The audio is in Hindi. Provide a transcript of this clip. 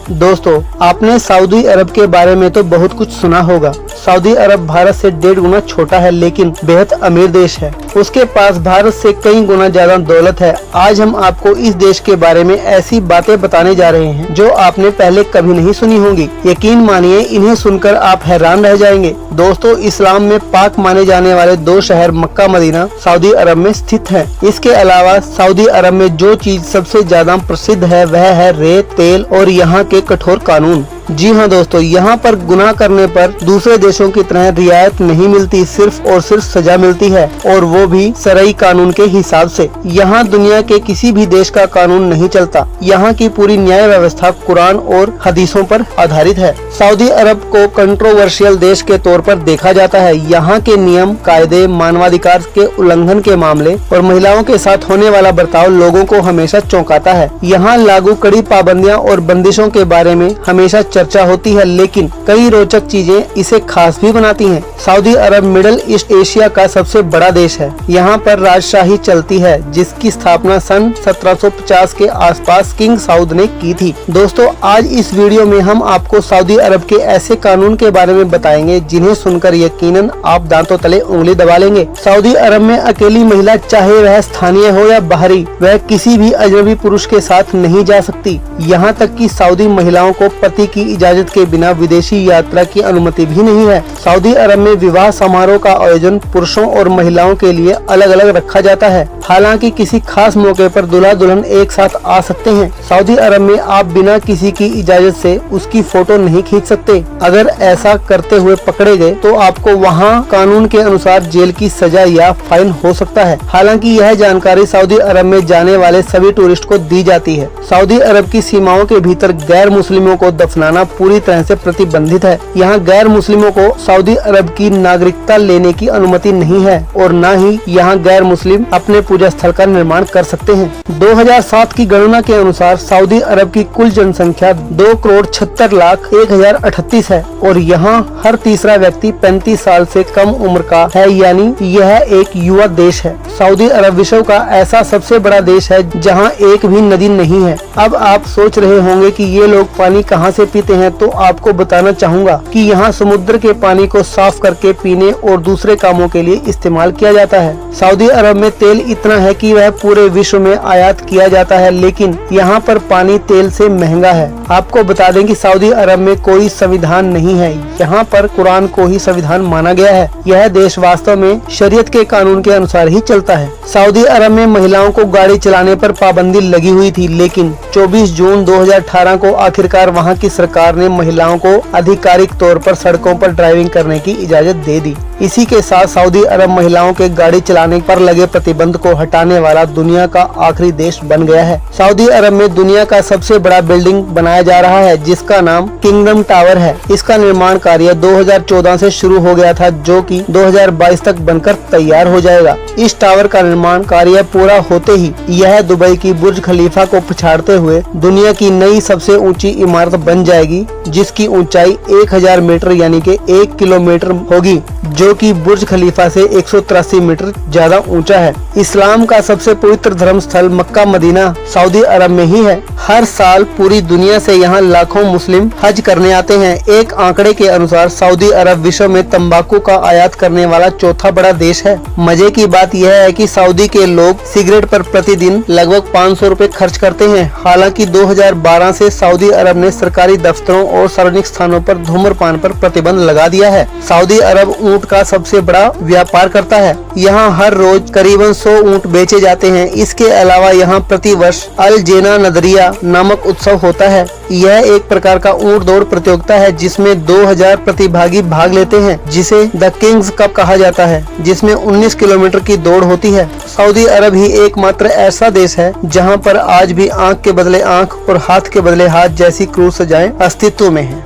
दोस्तों, आपने सऊदी अरब के बारे में तो बहुत कुछ सुना होगा। सऊदी अरब भारत से 1.5 गुना छोटा है, लेकिन बेहद अमीर देश है। उसके पास भारत से कई गुना ज्यादा दौलत है। आज हम आपको इस देश के बारे में ऐसी बातें बताने जा रहे हैं जो आपने पहले कभी नहीं सुनी होंगी। यकीन मानिए, इन्हें सुनकर आप हैरान रह जाएंगे। दोस्तों, इस्लाम में पाक माने जाने वाले 2 शहर मक्का मदीना सऊदी अरब में स्थित हैं। इसके अलावा सऊदी अरब में जो चीज सबसे ज्यादा प्रसिद्ध है वह है रेत, तेल और यहाँ के कठोर कानून। जी हाँ दोस्तों, यहाँ पर गुनाह करने पर दूसरे देशों की तरह रियायत नहीं मिलती, सिर्फ और सिर्फ सजा मिलती है, और वो भी शरई कानून के हिसाब से। यहाँ दुनिया के किसी भी देश का कानून नहीं चलता। यहाँ की पूरी न्याय व्यवस्था कुरान और हदीसों पर आधारित है। सऊदी अरब को कंट्रोवर्शियल देश के तौर पर देखा जाता है। यहाँ के नियम, कायदे, मानवाधिकार के उल्लंघन के मामले और महिलाओं के साथ होने वाला बर्ताव लोगों को हमेशा चौंकाता है। यहाँ लागू कड़ी पाबंदियाँ और बंदिशों के बारे में हमेशा चर्चा होती है, लेकिन कई रोचक चीजें इसे खास भी बनाती हैं। सऊदी अरब मिडिल ईस्ट एशिया का सबसे बड़ा देश है। यहाँ पर राजशाही चलती है, जिसकी स्थापना सन 1750 के आसपास किंग साउद ने की थी। दोस्तों, आज इस वीडियो में हम आपको सऊदी अरब के ऐसे कानून के बारे में बताएंगे जिन्हें सुनकर यकीनन आप दांतों तले उंगली दबा लेंगे। सऊदी अरब में अकेली महिला, चाहे वह स्थानीय हो या बाहरी, वह किसी भी अजनबी पुरुष के साथ नहीं जा सकती। यहाँ तक कि सऊदी महिलाओं को पति की इजाजत के बिना विदेशी यात्रा की अनुमति भी नहीं है। सऊदी अरब में विवाह समारोह का आयोजन पुरुषों और महिलाओं के लिए अलग अलग रखा जाता है। हालांकि किसी खास मौके पर दूल्हा दुल्हन एक साथ आ सकते हैं। सऊदी अरब में आप बिना किसी की इजाजत से उसकी फोटो नहीं खींच सकते। अगर ऐसा करते हुए पकड़े गए तो आपको वहाँ कानून के अनुसार जेल की सजा या फाइन हो सकता है। हालांकि यह जानकारी सऊदी अरब में जाने वाले सभी टूरिस्ट को दी जाती है। सऊदी अरब की सीमाओं के भीतर गैर मुस्लिमों को दफनाना पूरी तरह से प्रतिबंधित है। यहाँ गैर मुस्लिमों को सऊदी अरब की नागरिकता लेने की अनुमति नहीं है, और न ही यहाँ गैर मुस्लिम अपने पूजा स्थल का निर्माण कर सकते हैं। 2007 की गणना के अनुसार सऊदी अरब की कुल जनसंख्या 2,76,01,038 है, और यहाँ हर तीसरा व्यक्ति 35 साल से कम उम्र का है, यानी यह एक युवा देश है। सऊदी अरब विश्व का ऐसा सबसे बड़ा देश है जहाँ एक भी नदी नहीं है। अब आप सोच रहे होंगे कि ये लोग पानी कहाँ से पीते हैं, तो आपको बताना चाहूँगा कि यहाँ समुद्र के पानी को साफ करके पीने और दूसरे कामों के लिए इस्तेमाल किया जाता है। सऊदी अरब में तेल इतना है कि वह पूरे विश्व में आयात किया जाता है, लेकिन यहाँ पर पानी तेल से महंगा है। आपको बता दें कि सऊदी अरब में कोई संविधान नहीं है। यहाँ पर कुरान को ही संविधान माना गया है। यह देश वास्तव में शरीयत के कानून के अनुसार ही चलता है। सऊदी अरब में महिलाओं को गाड़ी चलाने पर पाबंदी लगी हुई थी, लेकिन 24 जून 2018 को आखिरकार वहाँ की सरकार ने महिलाओं को आधिकारिक तौर पर सड़कों पर ड्राइविंग करने की इजाजत दे दी। इसी के साथ सऊदी अरब महिलाओं के गाड़ी चलाने पर लगे प्रतिबंध को हटाने वाला दुनिया का आखिरी देश बन गया है। सऊदी अरब में दुनिया का सबसे बड़ा बिल्डिंग बनाया जा रहा है, जिसका नाम किंगडम टावर है। इसका निर्माण कार्य 2014 से शुरू हो गया था, जो कि 2022 तक बनकर तैयार हो जाएगा। इस टावर का निर्माण कार्य पूरा होते ही यह दुबई की बुर्ज खलीफा को पछाड़ते हुए दुनिया की नई सबसे ऊंची इमारत बन जाएगी, जिसकी ऊंचाई 1000 मीटर यानी कि 1 किलोमीटर होगी, जो कि बुर्ज खलीफा से 183 मीटर ज्यादा ऊंचा है। इस्लाम का सबसे पवित्र धर्म स्थल मक्का मदीना सऊदी अरब में ही है। हर साल पूरी दुनिया से यहाँ लाखों मुस्लिम हज करने आते हैं। एक आंकड़े के अनुसार सऊदी अरब विश्व में तंबाकू का आयात करने वाला 4था बड़ा देश है। मजे की बात यह है कि सऊदी के लोग सिगरेट पर प्रतिदिन लगभग 500 रुपए खर्च करते हैं। हालांकि 2012 से सऊदी अरब ने सरकारी दफ्तरों और सार्वजनिक स्थानों पर धूम्रपान पर प्रतिबंध लगा दिया है। सऊदी अरब ऊँट का सबसे बड़ा व्यापार करता है। यहाँ हर रोज करीबन 100 ऊँट बेचे जाते हैं। इसके अलावा यहाँ प्रति वर्ष अल जेना नदरिया नामक उत्सव होता है। यह एक प्रकार का ऊँट दौड़ प्रतियोगिता है, जिसमें 2000 प्रतिभागी भाग लेते हैं, जिसे द किंग्स कप कहा जाता है, जिसमें 19 किलोमीटर की दौड़ होती है। सऊदी अरब ही एकमात्र ऐसा देश है जहाँ पर आज भी आँख के बदले आँख और हाथ के बदले हाथ जैसी क्रूर सजाएं अस्तित्व में है।